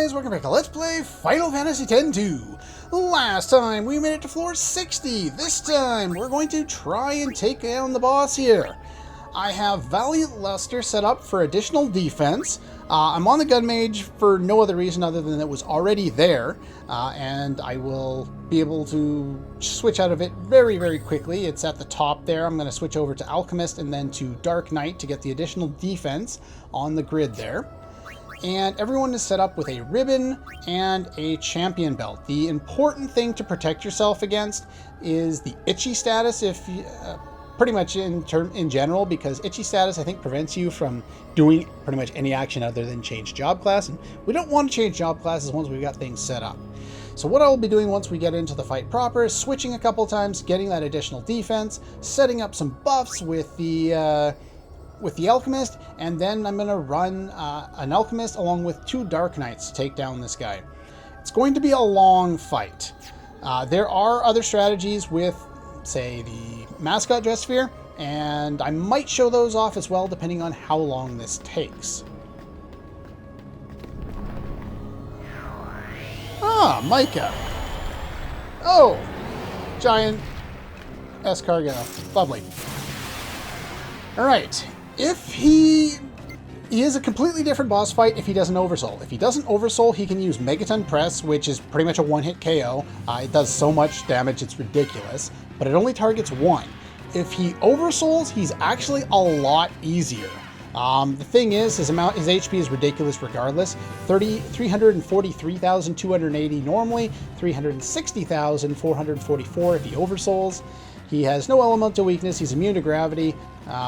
guys, welcome back to Let's Play Final Fantasy X-2. Last time we made it to floor 60. This time we're going to try and take down the boss here. I have Valiant Luster set up for additional defense. I'm on the Gun Mage for no other reason other than it was already there, and I will be able to switch out of it very, very quickly. It's at the top there. I'm going to switch over to Alchemist and then to Dark Knight to get the additional defense on the grid there. And everyone is set up with a ribbon and a champion belt. The important thing to protect yourself against is the itchy status, if you, pretty much in general, because itchy status I think prevents you from doing pretty much any action other than change job class, and we don't want to change job classes once we've got things set up. So what I'll be doing once we get into the fight proper is switching a couple times, getting that additional defense, setting up some buffs with the Alchemist, and then I'm going to run an Alchemist along with 2 Dark Knights to take down this guy. It's going to be a long fight. There are other strategies with, say, the Mascot Dress Sphere, and I might show those off as well depending on how long this takes. Ah, Micah. Oh, giant escargot. Lovely. Alright. If he is a completely different boss fight if he doesn't oversoul. If he doesn't oversoul, he can use Megaton Press, which is pretty much a one-hit KO. It does so much damage, it's ridiculous, but it only targets 1. If he oversouls, he's actually a lot easier. The thing is, his HP is ridiculous regardless. 343,280 normally, 360,444 if he oversouls. He has no elemental weakness, he's immune to gravity.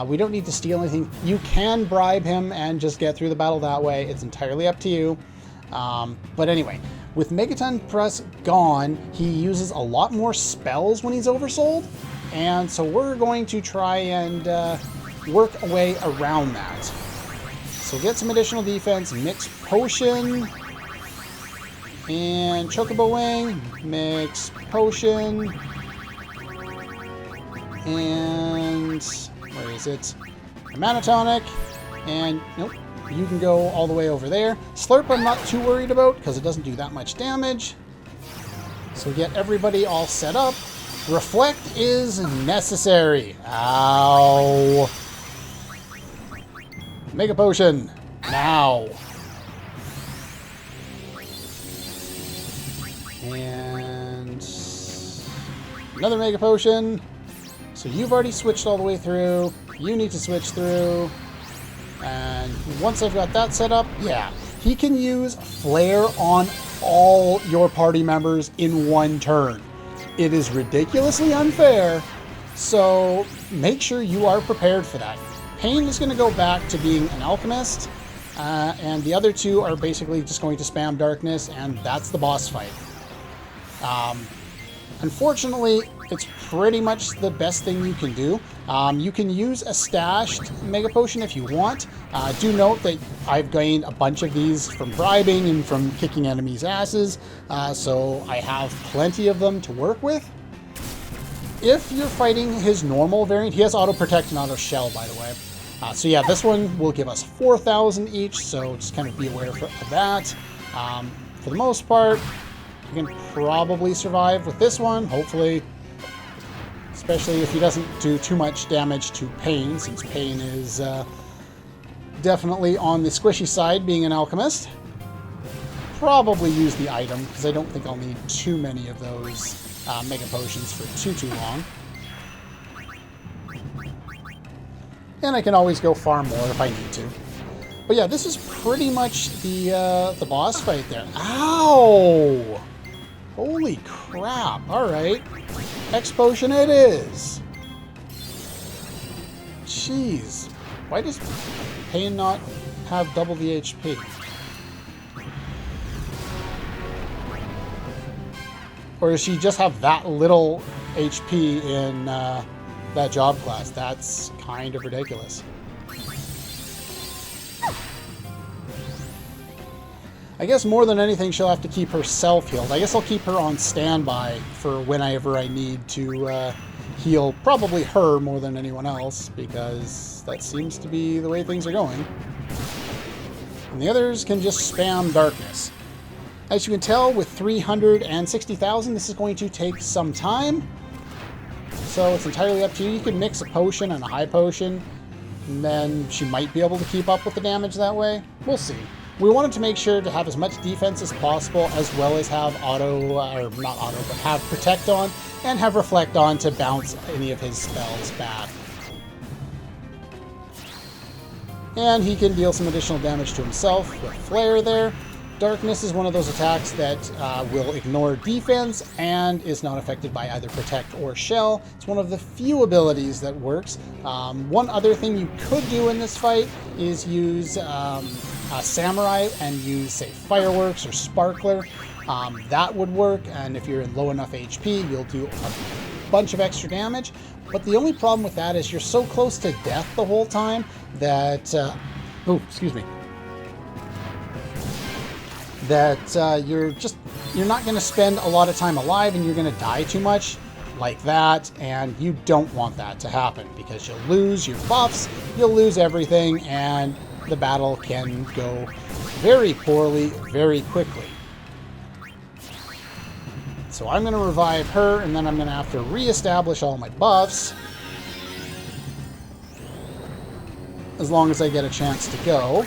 We don't need to steal anything. You can bribe him and just get through the battle that way. It's entirely up to you. But anyway, with Megaton Press gone, he uses a lot more spells when he's oversouled. And so we're going to try and work a way around that. So get some additional defense, mix Potion, and Chocobo Wing, mix Potion, and where is it? A Mana Tonic, and nope, you can go all the way over there. Slurp I'm not too worried about because it doesn't do that much damage. So get everybody all set up. Reflect is necessary. Ow. Mega Potion. Now. And another Mega Potion. So you've already switched all the way through. You need to switch through. And once I've got that set up, yeah, he can use Flare on all your party members in one turn. It is ridiculously unfair, so make sure you are prepared for that. Pain is going to go back to being an Alchemist, and the other 2 are basically just going to spam Darkness, and that's the boss fight. Unfortunately, it's pretty much the best thing you can do. You can use a stashed Mega Potion if you want. Do note that I've gained a bunch of these from bribing and from kicking enemies' asses, so I have plenty of them to work with. If you're fighting his normal variant, he has Auto Protect and Auto Shell, by the way. So yeah, this one will give us 4,000 each, so just kind of be aware of that. For the most part, you can probably survive with this one, hopefully. Especially if he doesn't do too much damage to Pain, since Pain is definitely on the squishy side, being an Alchemist. Probably use the item, because I don't think I'll need too many of those Mega Potions for too long. And I can always go farm more if I need to. But yeah, this is pretty much the boss fight there. Ow! Holy crap. Alright. X-Potion it is. Jeez. Why does Pain not have double the HP? Or does she just have that little HP in that job class? That's kind of ridiculous. I guess more than anything, she'll have to keep herself healed. I guess I'll keep her on standby for whenever I need to heal probably her more than anyone else, because that seems to be the way things are going. And the others can just spam Darkness. As you can tell, with 360,000, this is going to take some time. So it's entirely up to you. You can mix a potion and a high potion, and then she might be able to keep up with the damage that way. We'll see. We wanted to make sure to have as much defense as possible, as well as have have protect on, and have reflect on to bounce any of his spells back. And he can deal some additional damage to himself with Flare there. Darkness is one of those attacks that will ignore defense and is not affected by either Protect or Shell. It's one of the few abilities that works. One other thing you could do in this fight is use Samurai and use, say, Fireworks or Sparkler. That would work, and if you're in low enough HP, you'll do a bunch of extra damage. But the only problem with that is you're so close to death the whole time that... that you're not going to spend a lot of time alive, and you're going to die too much like that, and you don't want that to happen, because you'll lose your buffs, you'll lose everything, and the battle can go very poorly very quickly. So I'm going to revive her, and then I'm going to have to reestablish all my buffs, as long as I get a chance to go.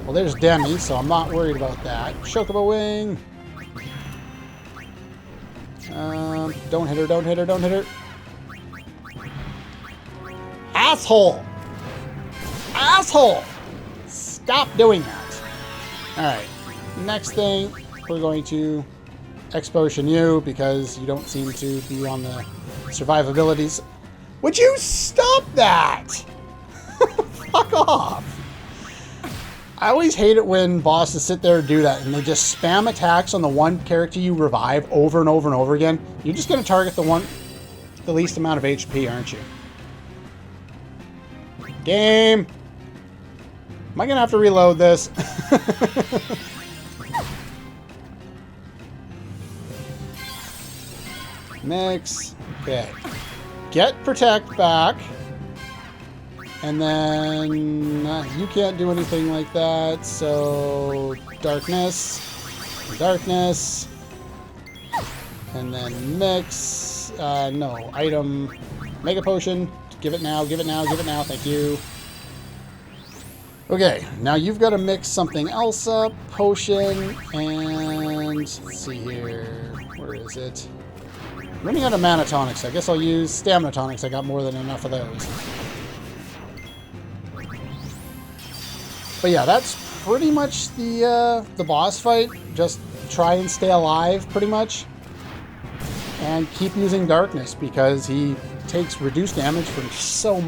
Well, there's Demi, so I'm not worried about that. Chocobo Wing! Don't hit her, don't hit her, don't hit her. Asshole! Asshole! Stop doing that. Alright, next thing, we're going to X-Potion you, because you don't seem to be on the survivabilities. Would you stop that? Fuck off! I always hate it when bosses sit there and do that, and they just spam attacks on the one character you revive over and over and over again. You're just going to target the least amount of HP, aren't you? Game! Am I going to have to reload this? Mix. Okay. Get Protect back. And then you can't do anything like that, so Darkness, Darkness, and then Mix, no, Item, Mega Potion, give it now, give it now, give it now, thank you. Okay, now you've got to mix something else up, Potion, and let's see here, where is it? I'm running out of Mana Tonics, I guess I'll use Stamina Tonics, I got more than enough of those. But yeah, that's pretty much the boss fight. Just try and stay alive, pretty much. And keep using Darkness, because he takes reduced damage from so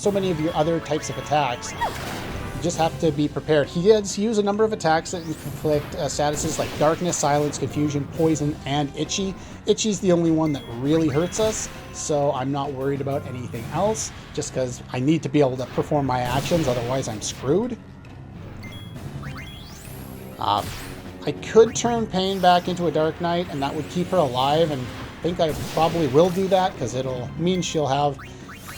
many of your other types of attacks. You just have to be prepared. He does use a number of attacks that inflict statuses like Darkness, Silence, Confusion, Poison, and Itchy. Itchy's the only one that really hurts us, so I'm not worried about anything else, just because I need to be able to perform my actions, otherwise I'm screwed. I could turn Pain back into a Dark Knight, and that would keep her alive, and I think I probably will do that, because it'll mean she'll have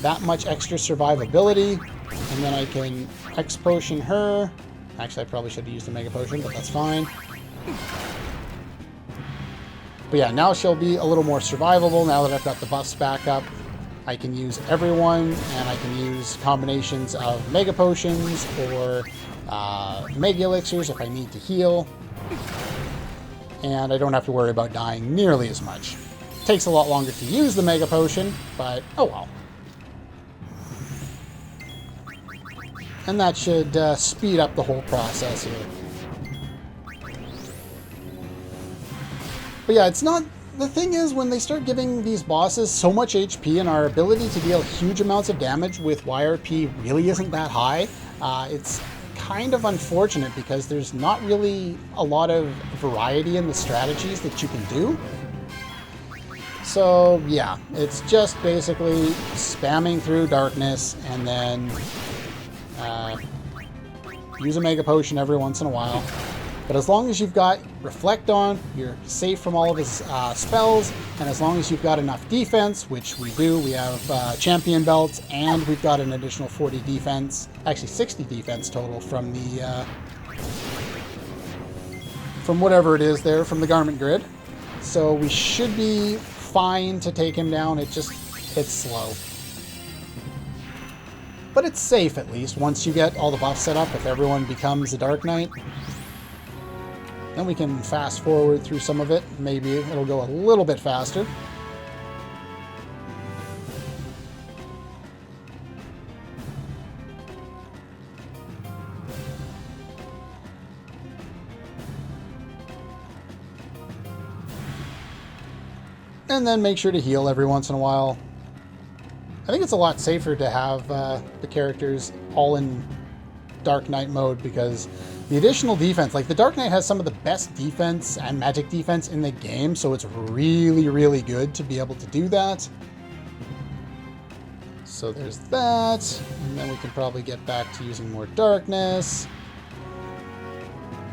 that much extra survivability, and then I can X-Potion her. Actually, I probably should have used the Mega Potion, but that's fine. But yeah, now she'll be a little more survivable, now that I've got the buffs back up. I can use everyone, and I can use combinations of Mega Potions, or Mega Elixirs if I need to heal. And I don't have to worry about dying nearly as much. It takes a lot longer to use the Mega Potion, but oh well. And that should speed up the whole process here. But yeah, it's not... The thing is, when they start giving these bosses so much HP and our ability to deal huge amounts of damage with YRP really isn't that high, it's kind of unfortunate, because there's not really a lot of variety in the strategies that you can do. So yeah, it's just basically spamming through Darkness, and then use a Mega Potion every once in a while. But as long as you've got Reflect on, you're safe from all of his spells, and as long as you've got enough defense, which we do, we have champion belts, and we've got an additional 40 defense, actually 60 defense total from the from whatever it is there from the garment grid. So we should be fine to take him down. It's slow. But it's safe at least once you get all the buffs set up. If everyone becomes a Dark Knight, then we can fast forward through some of it. Maybe it'll go a little bit faster. And then make sure to heal every once in a while. I think it's a lot safer to have the characters all in Dark Knight mode, because the additional defense, like the Dark Knight has some of the best defense and magic defense in the game, so it's really, really good to be able to do that. So there's that, and then we can probably get back to using more darkness.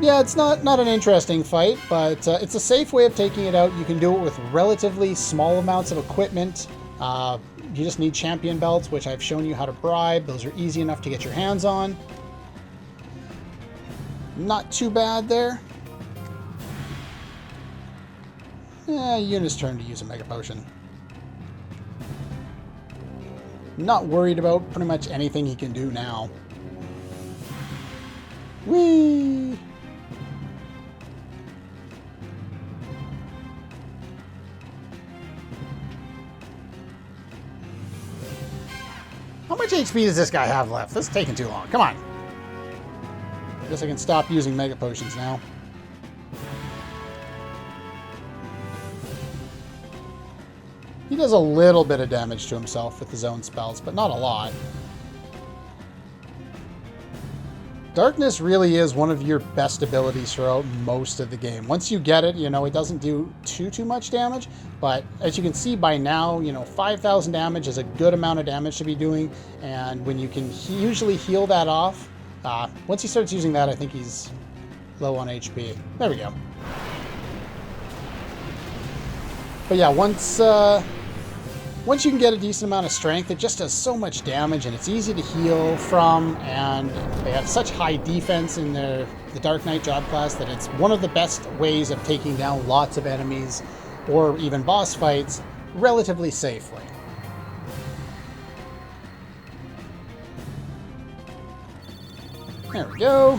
Yeah, it's not an interesting fight, but it's a safe way of taking it out. You can do it with relatively small amounts of equipment. You just need champion belts, which I've shown you how to bribe. Those are easy enough to get your hands on. Not too bad there. Yeah, Yuna's turn to use a Mega Potion. Not worried about pretty much anything he can do now. Whee! How much HP does this guy have left? This is taking too long. Come on. I guess I can stop using Mega Potions now. He does a little bit of damage to himself with his own spells, but not a lot. Darkness really is one of your best abilities throughout most of the game. Once you get it, you know, it doesn't do too much damage, but as you can see by now, you know, 5,000 damage is a good amount of damage to be doing, and when you can usually heal that off, once he starts using that, I think he's low on HP. There we go. But yeah, once you can get a decent amount of strength, it just does so much damage, and it's easy to heal from, and they have such high defense in the Dark Knight job class that it's one of the best ways of taking down lots of enemies, or even boss fights, relatively safely. There we go.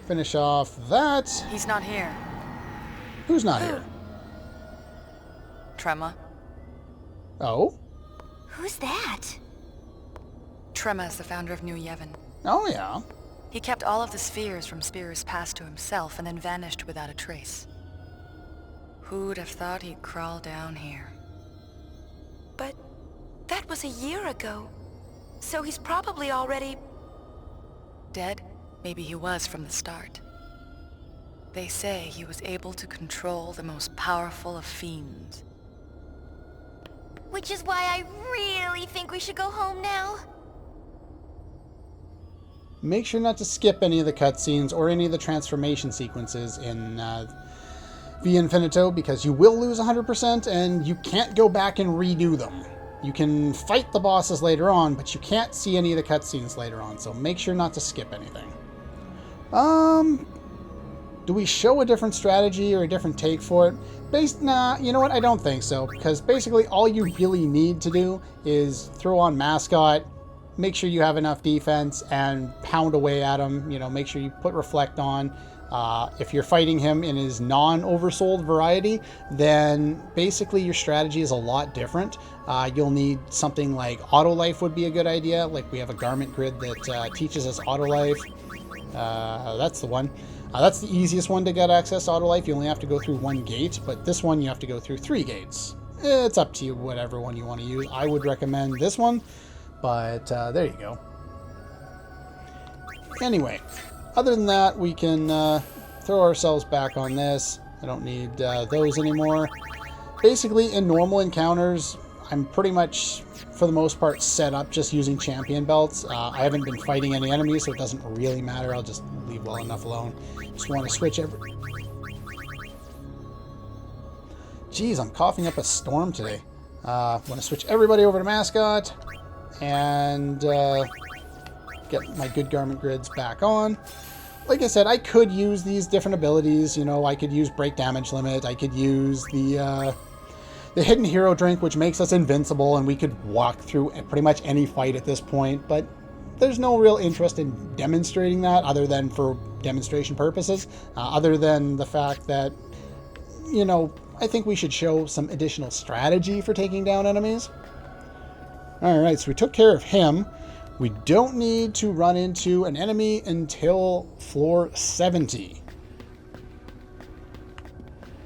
Finish off that. He's not here. Who's not here? Trema. Oh? Who's that? Trema is the founder of New Yevon. Oh, yeah. He kept all of the spheres from Spear's past to himself and then vanished without a trace. Who'd have thought he'd crawl down here? But that was a year ago. So he's probably already... Dead? Maybe he was from the start. They say he was able to control the most powerful of fiends. Which is why I really think we should go home now. Make sure not to skip any of the cutscenes or any of the transformation sequences in V Infinito, because you will lose 100% and you can't go back and redo them. You can fight the bosses later on, but you can't see any of the cutscenes later on, so make sure not to skip anything. Do we show a different strategy or a different take for it? Nah, you know what? I don't think so, because basically all you really need to do is throw on Mascot, make sure you have enough defense, and pound away at him. You know, make sure you put Reflect on. If you're fighting him in his non-oversold variety, then basically your strategy is a lot different. You'll need something like Auto Life would be a good idea. Like we have a garment grid that teaches us Auto Life. That's the one. That's the easiest one to get access to Auto Life. You only have to go through one gate, but this one you have to go through 3 gates. It's up to you, whatever one you want to use. I would recommend this one, but there you go. Anyway, other than that, we can throw ourselves back on this. I don't need those anymore. Basically, in normal encounters, I'm pretty much, for the most part, set up just using champion belts. I haven't been fighting any enemies, so it doesn't really matter. I'll just leave well enough alone. Just want to switch every... Jeez, I'm coughing up a storm today. Want to switch everybody over to Mascot and get my good garment grids back on. like I said, I could use these different abilities. You know, I could use break damage limit. I could use the hidden hero drink, which makes us invincible, and we could walk through pretty much any fight at this point. But there's no real interest in demonstrating that, other than for demonstration purposes. Other than the fact that, you know, I think we should show some additional strategy for taking down enemies. All right, so we took care of him. We don't need to run into an enemy until floor 70.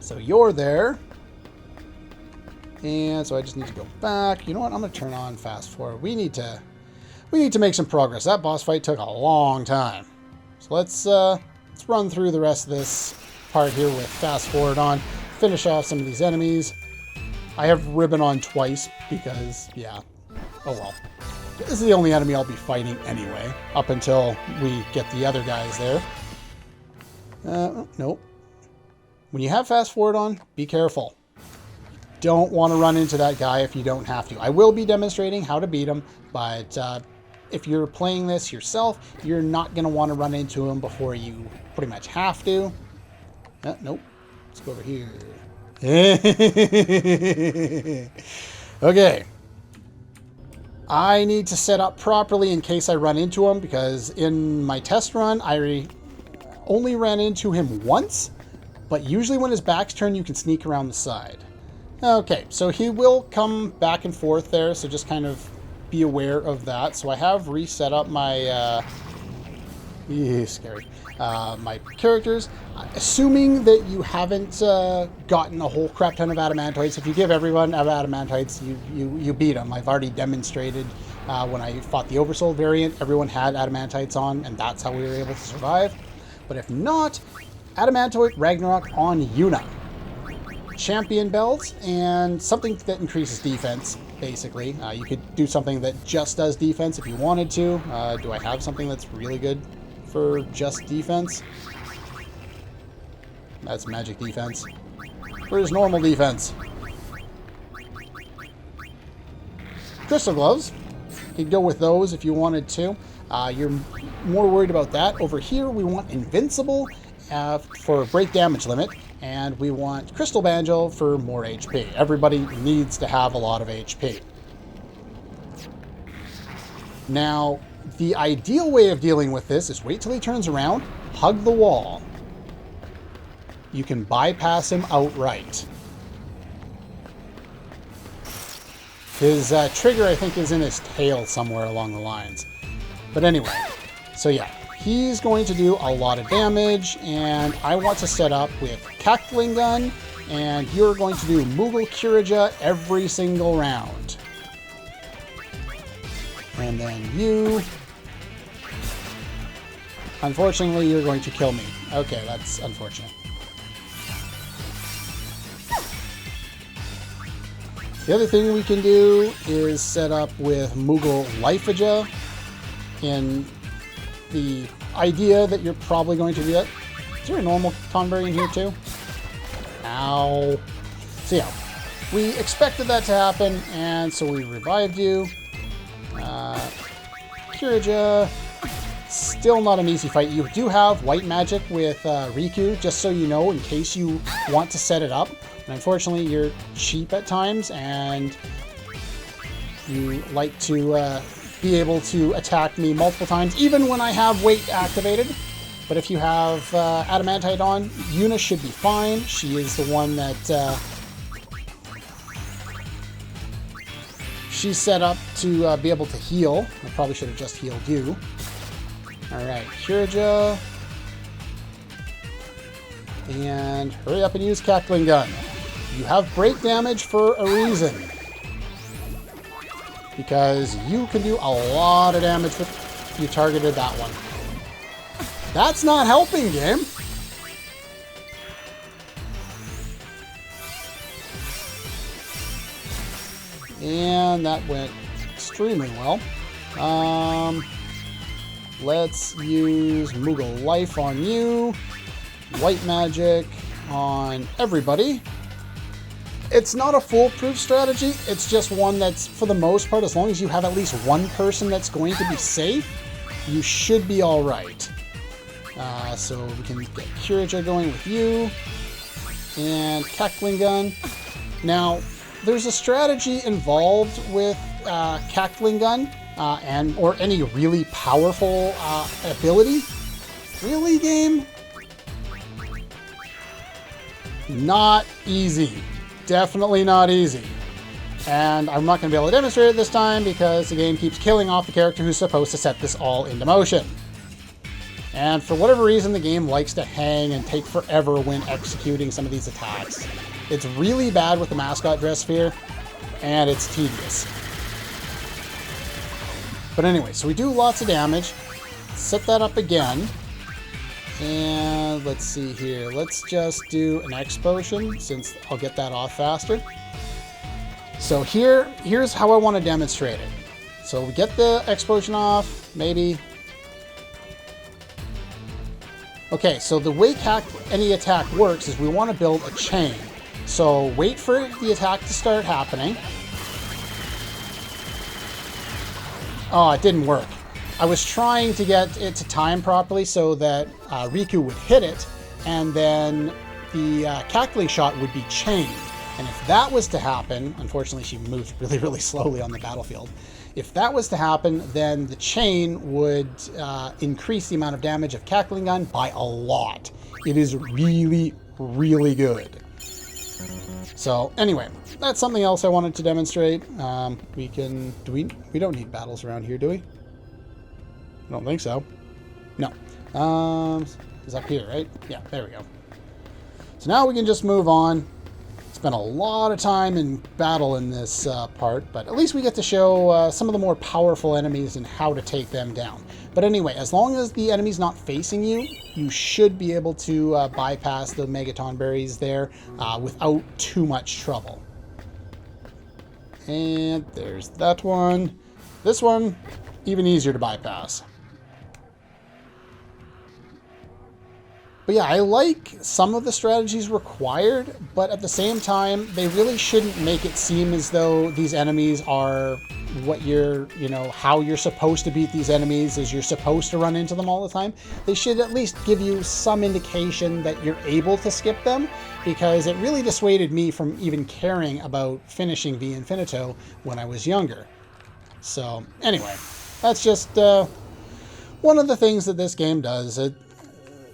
So you're there. And so I just need to go back. You know what? I'm going to turn on fast forward. We need to make some progress. That boss fight took a long time. So let's run through the rest of this part here with fast forward on. Finish off some of these enemies. I have ribbon on twice because, yeah. Oh well. This is the only enemy I'll be fighting anyway, up until we get the other guys there. Nope. When you have fast forward on, be careful. Don't want to run into that guy if you don't have to. I will be demonstrating how to beat him, but if you're playing this yourself, you're not going to want to run into him before you pretty much have to. Nope. Let's go over here. Okay. I need to set up properly in case I run into him, because in my test run, I only ran into him once, but usually when his back's turned, you can sneak around the side. Okay, so he will come back and forth there, so just kind of be aware of that. So I have reset up my, my characters. Assuming that you haven't gotten a whole crap ton of adamantites. If you give everyone adamantites, you beat them. I've already demonstrated when I fought the Oversoul variant, everyone had adamantites on, and that's how we were able to survive. But if not, adamantite Ragnarok on Yuna. Champion belts and something that increases defense, basically. You could do something that just does defense if you wanted to. Do I have something that's really good for just defense? That's magic defense. Where's normal defense? Crystal gloves. You could go with those if you wanted to. You're more worried about that. Over here, we want invincible for break damage limit, and we want crystal banjo for more HP. Everybody needs to have a lot of HP. Now, the ideal way of dealing with this is wait till he turns around, hug the wall. You can bypass him outright. His trigger, I think, is in his tail somewhere along the lines. But anyway, so yeah, he's going to do a lot of damage, and I want to set up with Cackling Gun, and you're going to do Moogle Kirija every single round. And then you... Unfortunately, you're going to kill me. Okay, that's unfortunate. The other thing we can do is set up with Moogle Lifeaja, in the idea that you're probably going to do that. Is there a normal Tonberry in here too? Ow. So yeah, we expected that to happen, and so we revived you. Kirija, still not an easy fight. You do have white magic with Riku, just so you know, in case you want to set it up. And unfortunately, you're cheap at times, and you like to be able to attack me multiple times, even when I have weight activated. But if you have adamantite on, Yuna should be fine. She is the one that she's set up to be able to heal. I probably should have just healed you. Alright, Kirija. And hurry up and use Cackling Gun. You have break damage for a reason. Because you can do a lot of damage if you targeted that one. That's not helping, game. And that went extremely well. Let's use Moogle Life on you. White magic on everybody. It's not a foolproof strategy. It's just one that's, for the most part, as long as you have at least one person that's going to be safe, you should be all right. So we can get Curager going with you. And Cackling Gun. Now, there's a strategy involved with Cackling Gun or any really powerful ability. Really, game? Not easy. Definitely not easy. And I'm not going to be able to demonstrate it this time because the game keeps killing off the character who's supposed to set this all into motion. And for whatever reason, the game likes to hang and take forever when executing some of these attacks. It's really bad with the mascot dress sphere, and it's tedious. But anyway, so we do lots of damage. Set that up again. And let's see here. Let's just do an X potion, since I'll get that off faster. So here's how I want to demonstrate it. So we get the X potion off, maybe. Okay, so the way any attack works is we want to build a chain. So wait for the attack to start happening. Oh, it didn't work. I was trying to get it to time properly so that Riku would hit it, and then the cackling shot would be chained. And if that was to happen, unfortunately she moves really, really slowly on the battlefield. If that was to happen, then the chain would increase the amount of damage of Cackling Gun by a lot. It is really, really good. So anyway, that's something else I wanted to demonstrate. We don't need battles around here, do we? I don't think so. No. It's up here, right? Yeah, there we go. So now we can just move on. Spent a lot of time in battle in this part, but at least we get to show some of the more powerful enemies and how to take them down. But anyway, as long as the enemy's not facing you, you should be able to bypass the Mega Tonberrys there without too much trouble. And there's that one. This one, even easier to bypass. But yeah, I like some of the strategies required, but at the same time, they really shouldn't make it seem as though these enemies are what how you're supposed to beat these enemies, is you're supposed to run into them all the time. They should at least give you some indication that you're able to skip them, because it really dissuaded me from even caring about finishing V Infinito when I was younger. So anyway, that's just one of the things that this game does.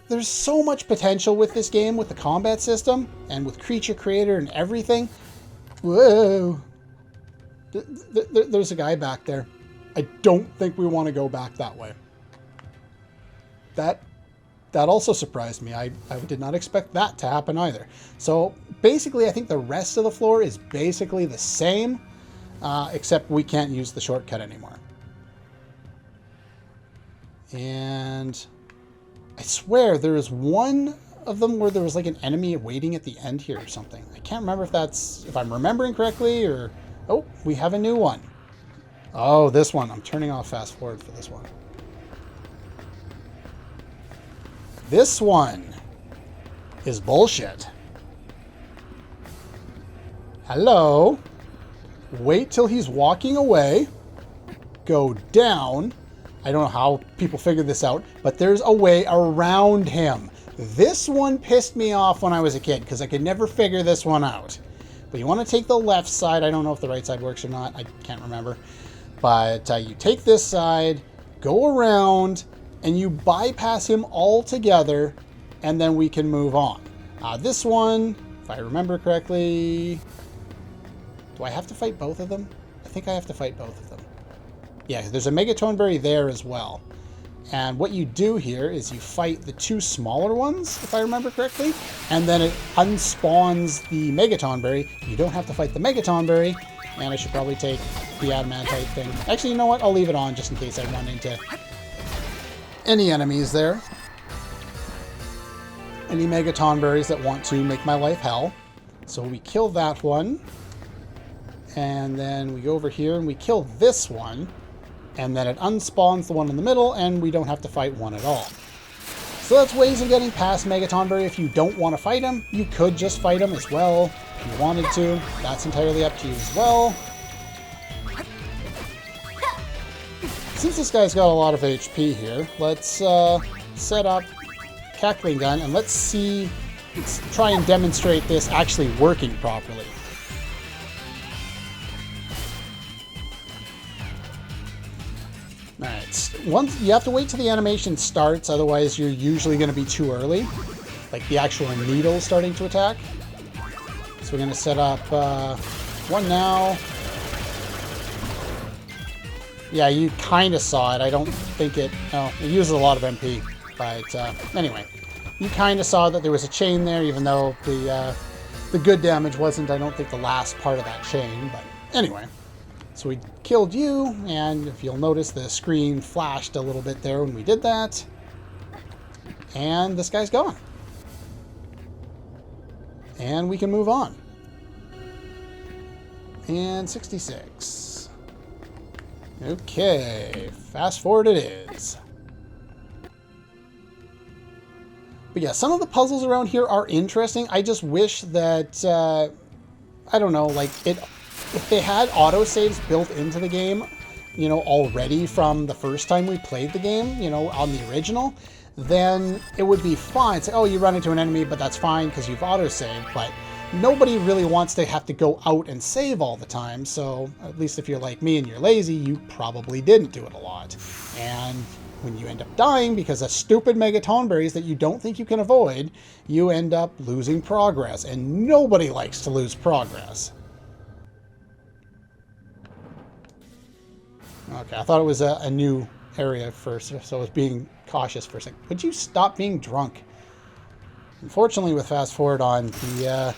There's so much potential with this game, with the combat system, and with Creature Creator and everything. Whoa. There's a guy back there. I don't think we want to go back that way. That also surprised me. I did not expect that to happen either. So basically, I think the rest of the floor is basically the same, except we can't use the shortcut anymore. And I swear there is one of them where there was like an enemy waiting at the end here or something. I can't remember if I'm remembering correctly, or... Oh, we have a new one. Oh, this one. I'm turning off fast forward for this one. This one is bullshit. Hello. Wait till he's walking away. Go down. I don't know how people figured this out, but there's a way around him. This one pissed me off when I was a kid because I could never figure this one out. But you want to take the left side. I don't know if the right side works or not. I can't remember. But you take this side, go around, and you bypass him altogether, and then we can move on. This one, if I remember correctly... Do I have to fight both of them? I think I have to fight both of them. Yeah, there's a Mega Tonberry there as well. And what you do here is you fight the two smaller ones, if I remember correctly, and then it unspawns the Mega Tonberry. You don't have to fight the Mega Tonberry, and I should probably take the Adamantite thing. Actually, you know what? I'll leave it on just in case I run into any enemies there. Any Mega Tonberries that want to make my life hell. So we kill that one, and then we go over here and we kill this one. And then it unspawns the one in the middle, and we don't have to fight one at all. So that's ways of getting past Mega Tonberry. If you don't want to fight him, you could just fight him as well. If you wanted to, that's entirely up to you as well. Since this guy's got a lot of HP here, let's set up cackling gun, and let's try and demonstrate this actually working properly. Alright, once you have to wait till the animation starts, otherwise you're usually going to be too early. Like the actual needle starting to attack. So we're going to set up one now. Yeah, you kind of saw it. I don't think it uses a lot of MP. But anyway, you kind of saw that there was a chain there, even though the good damage wasn't, I don't think, the last part of that chain. But anyway, so we killed you, and if you'll notice, the screen flashed a little bit there when we did that. And this guy's gone. And we can move on. And 66. Okay, fast forward it is. But yeah, some of the puzzles around here are interesting. I just wish that, I don't know, like, if they had autosaves built into the game, you know, already from the first time we played the game, you know, on the original, then it would be fine. It's like, oh, you run into an enemy, but that's fine because you've autosaved. But nobody really wants to have to go out and save all the time. So at least if you're like me and you're lazy, you probably didn't do it a lot. And when you end up dying because of stupid mega Tonberrys that you don't think you can avoid, you end up losing progress. And nobody likes to lose progress. Okay, I thought it was a new area first, so I was being cautious for a second. Would you stop being drunk? Unfortunately, with fast forward on, the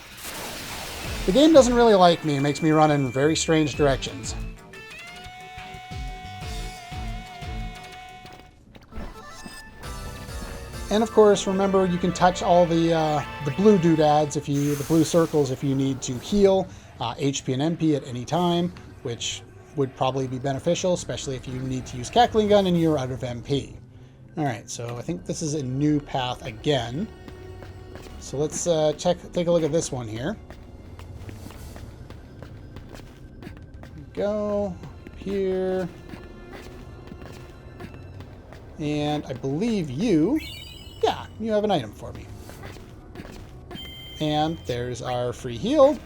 game doesn't really like me. It makes me run in very strange directions. And of course, remember, you can touch all the blue doodads, the blue circles, if you need to heal HP and MP at any time, which would probably be beneficial, especially if you need to use cackling gun and you're out of MP. All right, so I think this is a new path again. So let's take a look at this one here. Go here, and I believe you have an item for me. And there's our free heal.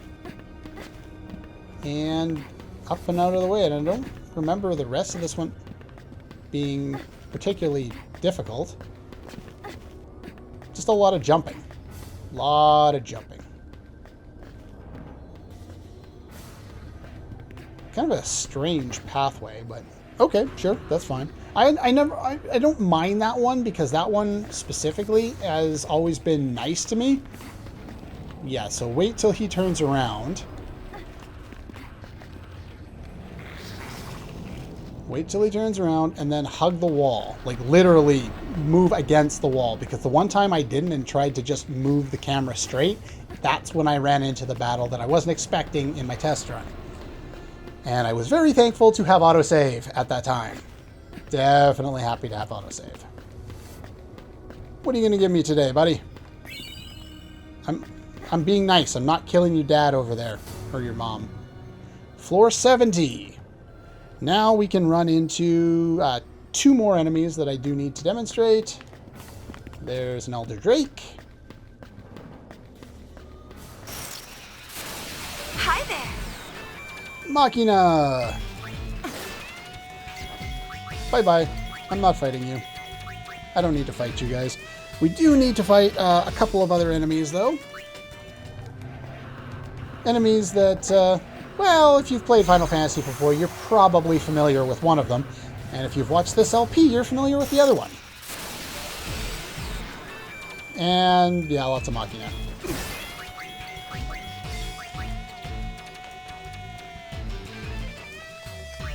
And up and out of the way. And I don't remember the rest of this one being particularly difficult. Just a lot of jumping. Lot of jumping. Kind of a strange pathway, but okay, sure, that's fine. I don't mind that one because that one specifically has always been nice to me. Yeah, so wait till he turns around. Wait till he turns around and then hug the wall. Like literally move against the wall, because the one time I didn't and tried to just move the camera straight, that's when I ran into the battle that I wasn't expecting in my test run. And I was very thankful to have autosave at that time. Definitely happy to have autosave. What are you going to give me today, buddy? I'm being nice. I'm not killing your dad over there, or your mom. Floor 70. Now we can run into 2 more enemies that I do need to demonstrate. There's an Elder Drake. Hi there. Machina! Bye-bye. I'm not fighting you. I don't need to fight you guys. We do need to fight a couple of other enemies, though. Enemies that, well, if you've played Final Fantasy before, you're probably familiar with one of them. And if you've watched this LP, you're familiar with the other one. And, yeah, lots of Machina.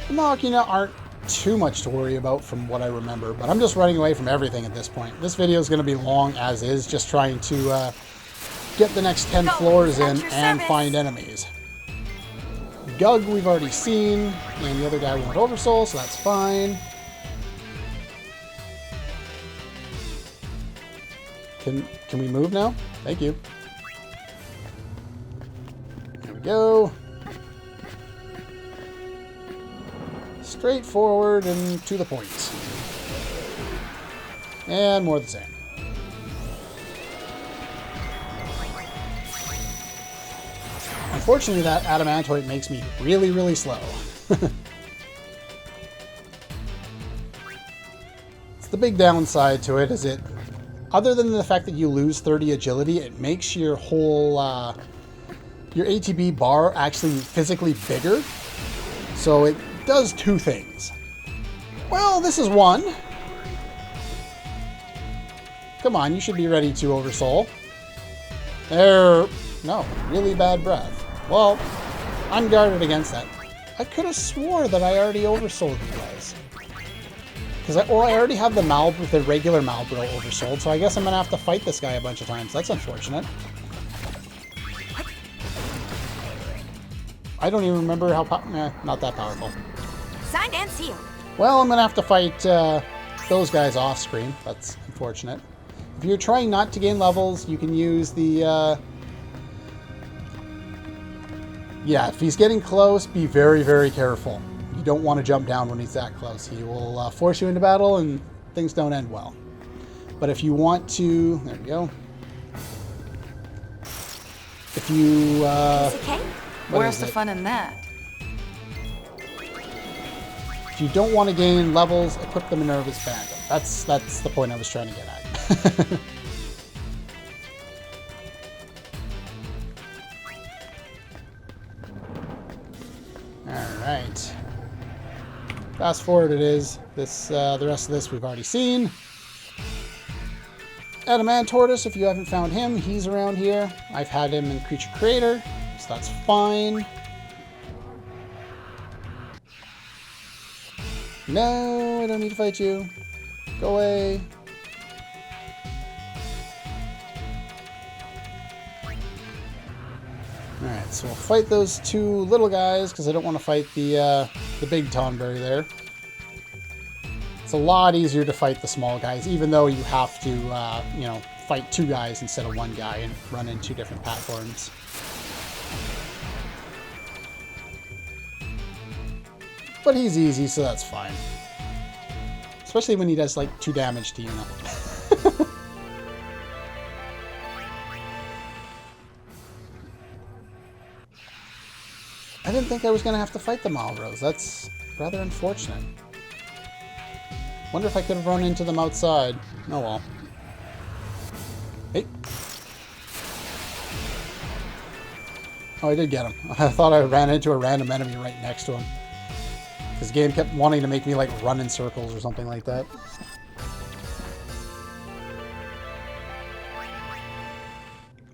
The Machina aren't too much to worry about from what I remember, but I'm just running away from everything at this point. This video is going to be long as is, just trying to get the next 10 floors in and find enemies. Gug we've already seen, and the other guy went Oversoul, so that's fine. Can we move now? Thank you. There we go. Straightforward and to the point. And more of the same. Unfortunately, that adamantoid makes me really, really slow. It's the big downside to it, is it, other than the fact that you lose 30 agility, it makes your whole, your ATB bar actually physically bigger. So it does two things. Well, this is one. Come on, you should be ready to oversoul. There. No, really bad breath. Well, I'm guarded against that. I could have swore that I already oversold you guys. Because I already have the regular Malbro oversold, so I guess I'm going to have to fight this guy a bunch of times. That's unfortunate. I don't even remember how not that powerful. Signed and sealed. Well, I'm going to have to fight those guys off screen. That's unfortunate. If you're trying not to gain levels, you can use the... Yeah, if he's getting close, be very, very careful. You don't want to jump down when he's that close. He will force you into battle, and things don't end well. But if you want to... There we go. If you... Where's the fun in that? If you don't want to gain levels, equip the Minerva's Bandit. That's the point I was trying to get at. Alright. Fast forward it is. This the rest of this we've already seen. Adamantortus, if you haven't found him, he's around here. I've had him in Creature Creator, so that's fine. No, I don't need to fight you. Go away. Alright, so we'll fight those two little guys, because I don't want to fight the big Tonberry there. It's a lot easier to fight the small guys, even though you have to, you know, fight two guys instead of one guy and run in two different platforms. But he's easy, so that's fine. Especially when he does, like, 2 damage to you now. I didn't think I was going to have to fight the Malbros. That's rather unfortunate. Wonder if I could have run into them outside. Oh well. Hey. Oh, I did get him. I thought I ran into a random enemy right next to him. This game kept wanting to make me, like, run in circles or something like that.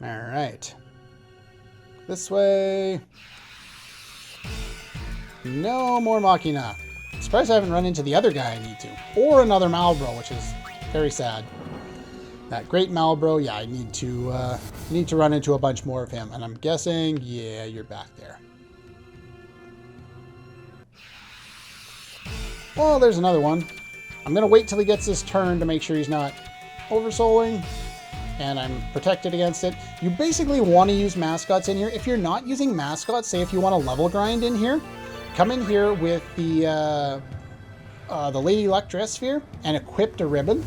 Alright. This way. No more Machina. Surprised I haven't run into the other guy I need to. Or another Malbro, which is very sad. That great Malbro, yeah, I need to run into a bunch more of him. And I'm guessing, yeah, you're back there. Well, there's another one. I'm going to wait till he gets his turn to make sure he's not oversouling. And I'm protected against it. You basically want to use mascots in here. If you're not using mascots, say if you want to level grind in here, come in here with the Lady Electra Sphere and equip a ribbon,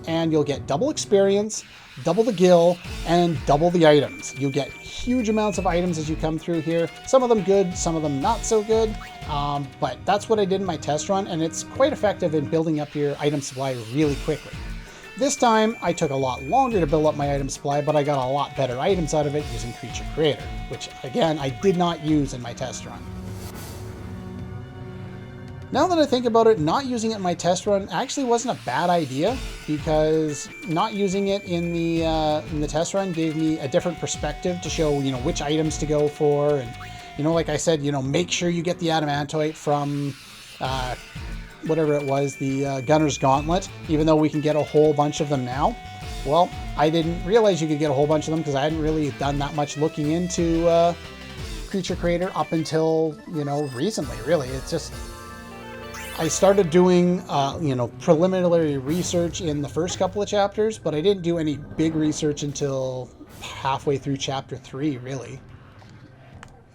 and you'll get double experience, double the gil, and double the items. You get huge amounts of items as you come through here. Some of them good, some of them not so good, but that's what I did in my test run, and it's quite effective in building up your item supply really quickly. This time, I took a lot longer to build up my item supply, but I got a lot better items out of it using Creature Creator, which, again, I did not use in my test run. Now that I think about it, not using it in my test run actually wasn't a bad idea, because not using it in the test run gave me a different perspective to show, you know, which items to go for, and, you know, like I said, you know, make sure you get the Adamantoid from whatever it was, the Gunner's Gauntlet, even though we can get a whole bunch of them now. Well, I didn't realize you could get a whole bunch of them because I hadn't really done that much looking into Creature Creator up until, you know, recently, really. It's just, I started doing, you know, preliminary research in the first couple of chapters, but I didn't do any big research until halfway through chapter 3, really.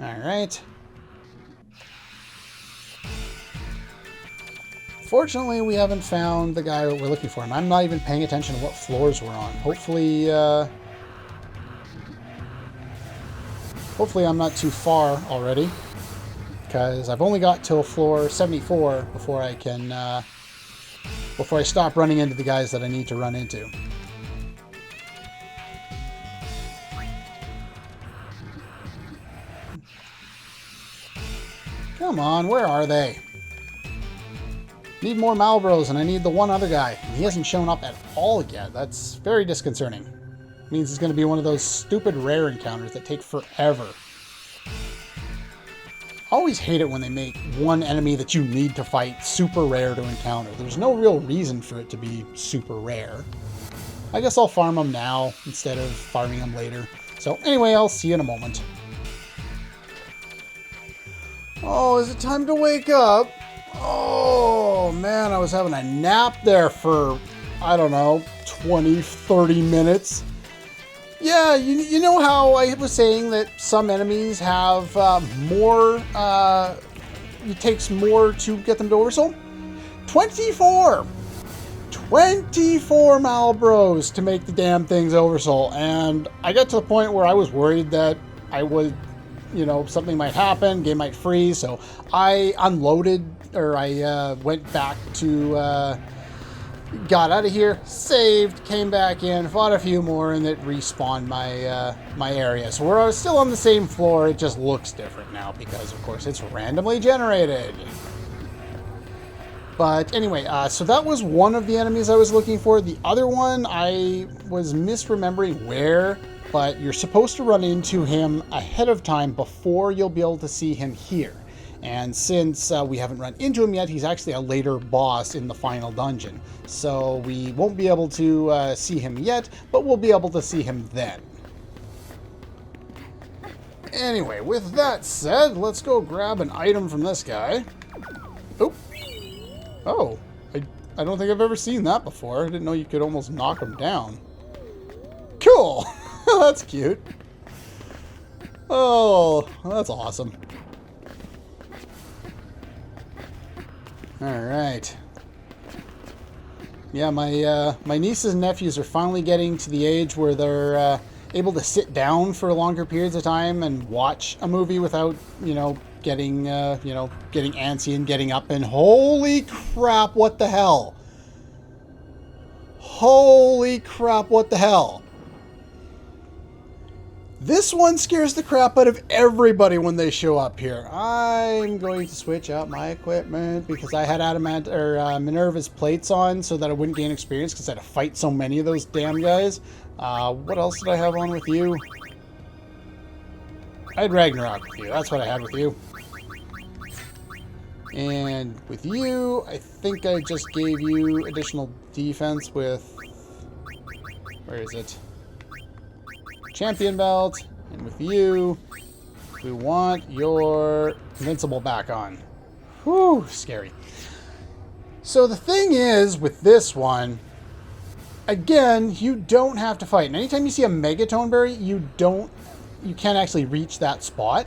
All right. Fortunately, we haven't found the guy we're looking for, and I'm not even paying attention to what floors we're on. Hopefully Hopefully I'm not too far already, because I've only got till floor 74 before I can, before I stop running into the guys that I need to run into. Come on, where are they? Need more Malbros, and I need the one other guy. He hasn't shown up at all yet. That's very disconcerting. Means it's going to be one of those stupid rare encounters that take forever. I always hate it when they make one enemy that you need to fight super rare to encounter. There's no real reason for it to be super rare. I guess I'll farm them now instead of farming them later. So anyway, I'll see you in a moment. Oh, is it time to wake up? Oh, man, I was having a nap there for, I don't know, 20, 30 minutes. Yeah, you know how I was saying that some enemies have more, it takes more to get them to Oversoul? 24! 24 Malbros to make the damn things Oversoul. And I got to the point where I was worried that I would, you know, something might happen, game might freeze, so I unloaded, or I went back to, got out of here, saved, came back in, fought a few more, and it respawned my my area. So where I was still on the same floor, it just looks different now because, of course, it's randomly generated. But anyway, so that was one of the enemies I was looking for. The other one, I was misremembering where, but you're supposed to run into him ahead of time before you'll be able to see him here. And since we haven't run into him yet, he's actually a later boss in the final dungeon. So we won't be able to see him yet, but we'll be able to see him then. Anyway, with that said, let's go grab an item from this guy. Oh, oh, I don't think I've ever seen that before. I didn't know you could almost knock him down. Cool! That's cute. Oh, that's awesome. All right. Yeah, my nieces and nephews are finally getting to the age where they're able to sit down for longer periods of time and watch a movie without, you know, getting getting antsy and getting up. And holy crap, what the hell? Holy crap, what the hell? This one scares the crap out of everybody when they show up here. I'm going to switch out my equipment because I had Minerva's plates on so that I wouldn't gain experience because I had to fight so many of those damn guys. What else did I have on with you? I had Ragnarok with you. That's what I had with you. And with you, I think I just gave you additional defense with... Where is it? Champion belt, and with you, we want your invincible back on. Whew, scary. So the thing is, with this one, again, you don't have to fight. And anytime you see a Mega Tonberry, you can't actually reach that spot.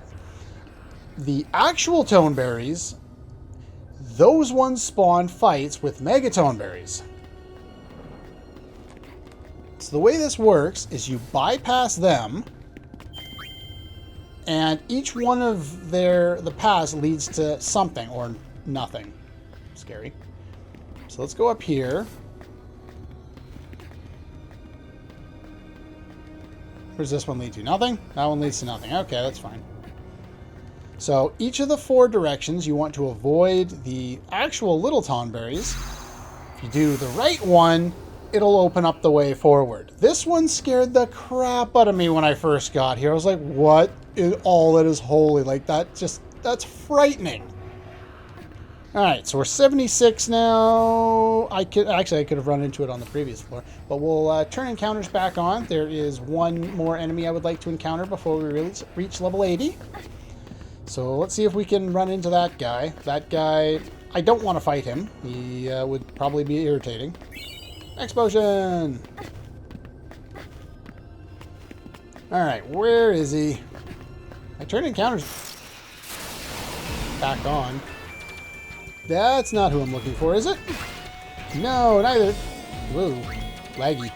The actual Tonberries, those ones spawn fights with Mega Tonberries. So the way this works is you bypass them, and each one of the paths leads to something or nothing. Scary. So let's go up here. Where's this one lead to? Nothing? That one leads to nothing. Okay, that's fine. So each of the 4 directions you want to avoid the actual little Tonberries. If you do the right one, it'll open up the way forward. This one scared the crap out of me when I first got here. I was like, what is all that is holy? Like, that's frightening. All right, so we're 76 now. I could have run into it on the previous floor, but we'll turn encounters back on. There is one more enemy I would like to encounter before we reach level 80. So let's see if we can run into that guy. That guy, I don't want to fight him. He would probably be irritating. Explosion! Alright, where is he? I turned encounters back on. That's not who I'm looking for, is it? No, neither. Whoa, laggy.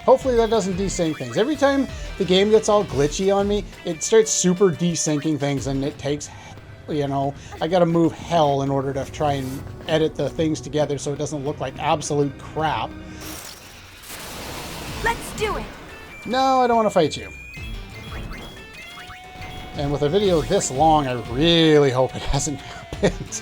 Hopefully that doesn't desync things. Every time the game gets all glitchy on me, it starts super desyncing things, and it takes, you know, I gotta move hell in order to try and edit the things together so it doesn't look like absolute crap. Let's do it! No, I don't want to fight you. And with a video this long, I really hope it hasn't happened.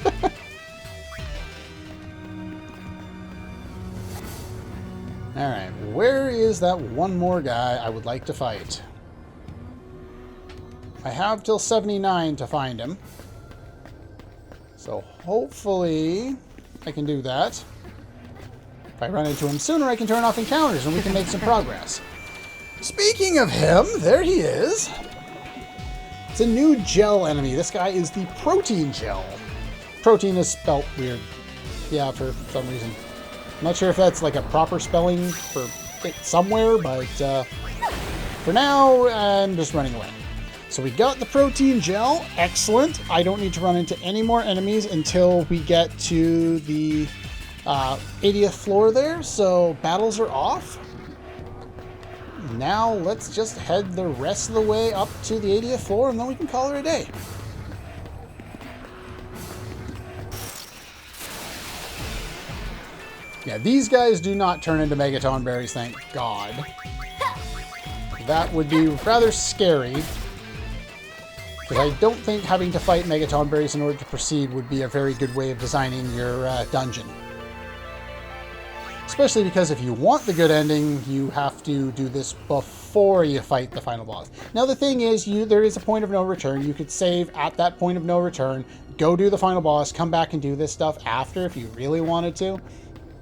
Alright, where is that one more guy I would like to fight? I have till 79 to find him. So hopefully I can do that. If I run into him sooner, I can turn off encounters and we can make some progress. Speaking of him, there he is. It's a new gel enemy. This guy is the protein gel. Protein is spelt weird. Yeah, for some reason. I'm not sure if that's like a proper spelling for it somewhere, but for now, I'm just running away. So we got the protein gel. Excellent. I don't need to run into any more enemies until we get to the 80th floor there. So battles are off. Now let's just head the rest of the way up to the 80th floor, and then we can call it a day. Yeah, these guys do not turn into Mega Tonberrys, thank God. That would be rather scary, because I don't think having to fight Mega Tonberrys in order to proceed would be a very good way of designing your dungeon. Especially because if you want the good ending, you have to do this before you fight the final boss. Now the thing is, there is a point of no return. You could save at that point of no return, go do the final boss, come back and do this stuff after if you really wanted to.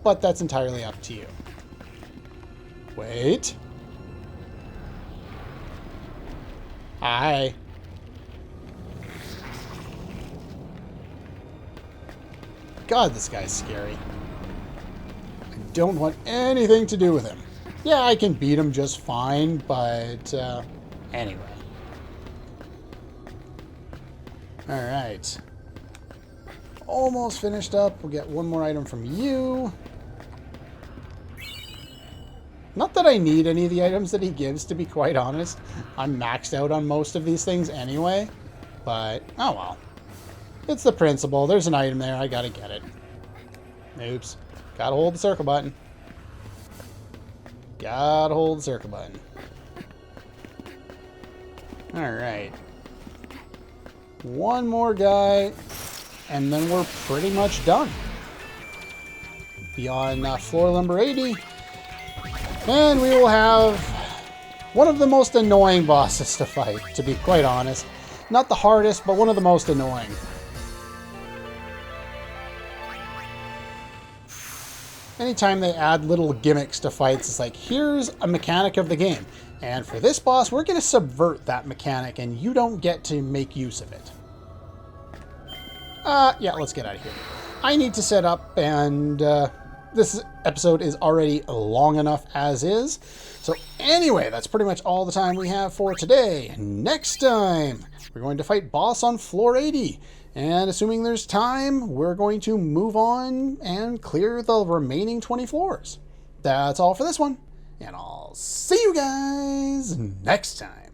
But that's entirely up to you. Wait. Hi. God, this guy's scary. I don't want anything to do with him. Yeah, I can beat him just fine, but anyway. Alright. Almost finished up. We'll get one more item from you. Not that I need any of the items that he gives, to be quite honest. I'm maxed out on most of these things anyway. But, oh well. It's the principle. There's an item there. I gotta get it. Oops. Gotta hold the circle button. Gotta hold the circle button. Alright. One more guy, and then we're pretty much done. Beyond floor number 80. And we will have one of the most annoying bosses to fight, to be quite honest. Not the hardest, but one of the most annoying. Anytime they add little gimmicks to fights, it's like, here's a mechanic of the game. And for this boss, we're going to subvert that mechanic, and you don't get to make use of it. Yeah, let's get out of here. I need to set up, and this episode is already long enough as is. So anyway, that's pretty much all the time we have for today. Next time, we're going to fight boss on floor 80. And assuming there's time, we're going to move on and clear the remaining 20 floors. That's all for this one. And I'll see you guys next time.